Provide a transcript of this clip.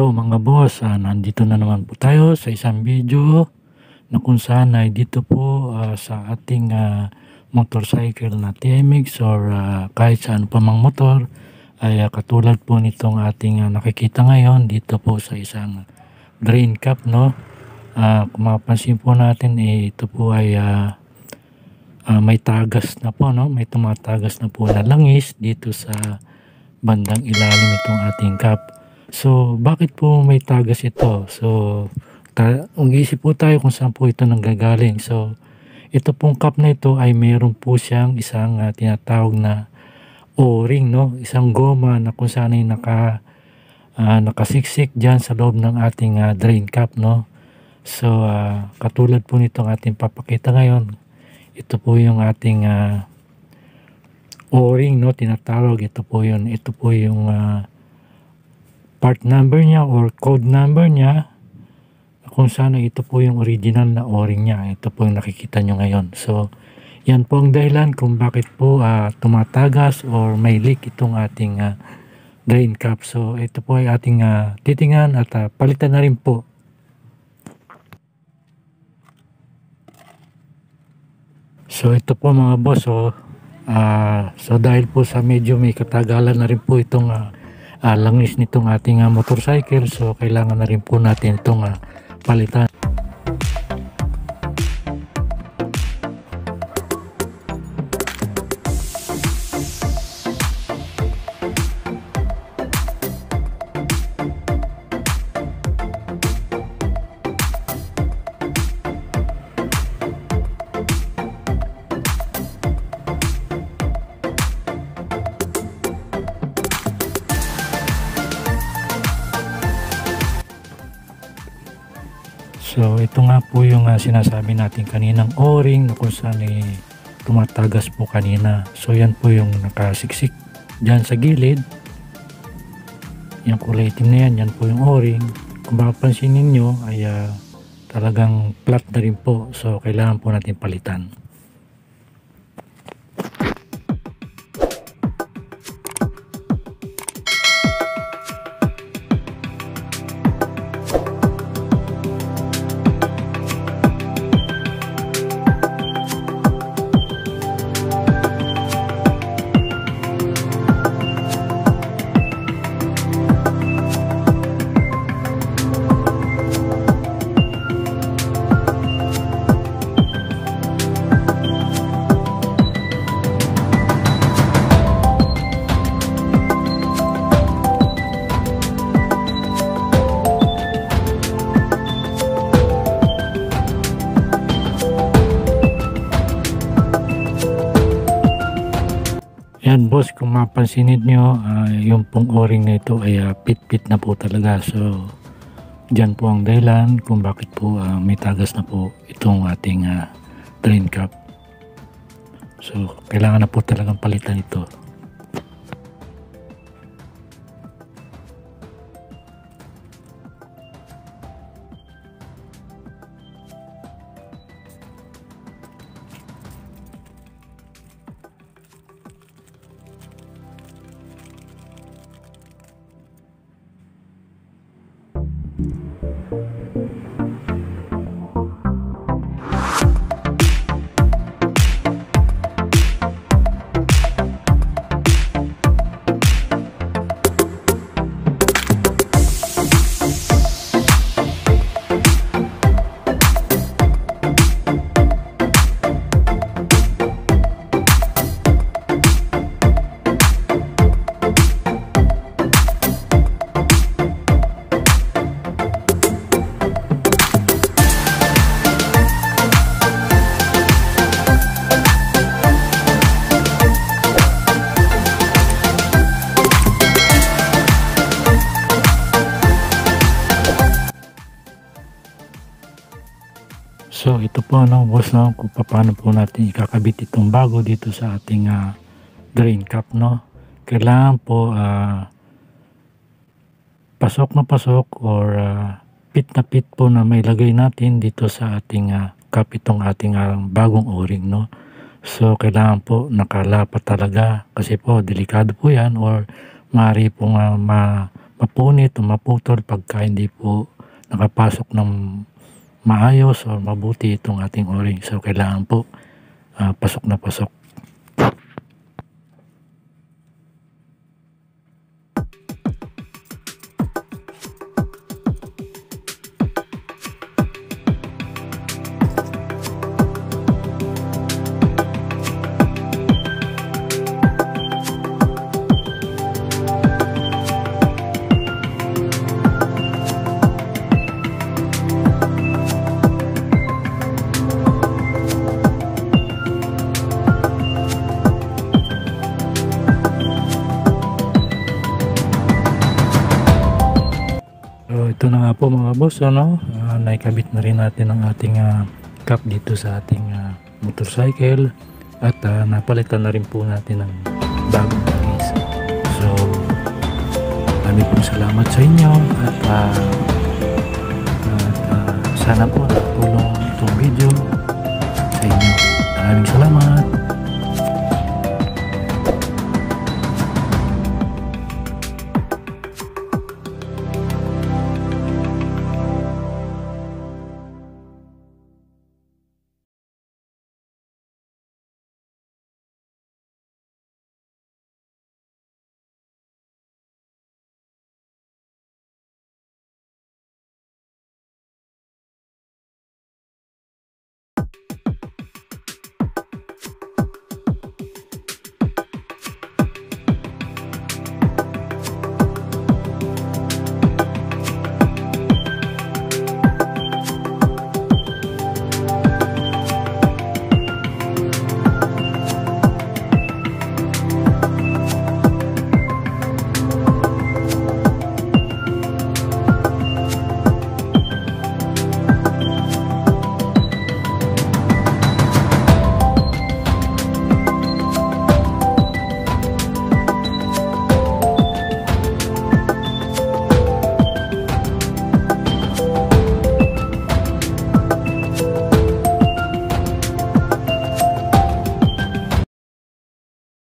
po mga boss, nandito na naman po tayo sa isang video na kung saan ay dito po sa ating motorcycle na TMX or kahit saan pa mang motor ay katulad po nitong ating nakikita ngayon dito po sa isang drain cap, no. Kung mapapansin po natin ito po ay may tagas na po, no, may tumatagas na po na langis dito sa bandang ilalim itong ating cap. So, bakit po may tagas ito? So, mag-iisip po tayo kung saan po ito nanggagaling. So, ito pong cup na ito ay meron po siyang isang tinatawag na O-ring, no? Isang goma na kung saan ay nakasiksik dyan sa loob ng ating drain cap, no? So, katulad po nitong ating papakita ngayon, ito po yung ating O-ring, no? Tinatawag, ito po yun. Ito po yung part number niya or code number niya, kung saan ito po yung original na O-ring niya. Ito po yung nakikita nyo ngayon. So, yan po ang dahilan kung bakit po tumatagas or may leak itong ating drain cap. So, ito po ay ating titingnan at palitan na rin po. So, ito po mga boss, so dahil po sa medyo may katagalan na rin po itong langis nitong ating motorcycle, so kailangan na rin po natin itong palitan. So ito nga po yung sinasabi natin kaninang O-ring na kung saan tumatagas po kanina. So yan po yung nakasiksik dyan sa gilid. Yung kulay itim na yan po yung O-ring. Kung mapapansin ninyo ay talagang flat na rin po. So kailangan po natin palitan. Yan boss, kung mapansin nyo, yung pong O-ring na ito ay pit-pit na po talaga. So, dyan po ang dahilan kung bakit po may tagas na po itong ating drain cap. So, kailangan na po talagang palitan ito. So ito po boss, no, kung paano po natin ikakabit itong bago dito sa ating drain cap, no. Kailangan po pasok na pasok or pit na pit po na may lagay natin dito sa ating cap itong ating bagong O-ring, no. So kailangan po nakalapat talaga kasi po delikado po yan or maaari pong mapunit o maputol pagka hindi po nakapasok ng maayos o mabuti itong ating o-ring. So kailangan po pasok na pasok. So ito na nga po mga boss, naikabit na rin natin ang ating cap dito sa ating motorcycle at napalitan na rin po natin ng bagong langis. So marami pong salamat sa inyo at sana po nakatulong itong video sa inyo. Maraming salamat.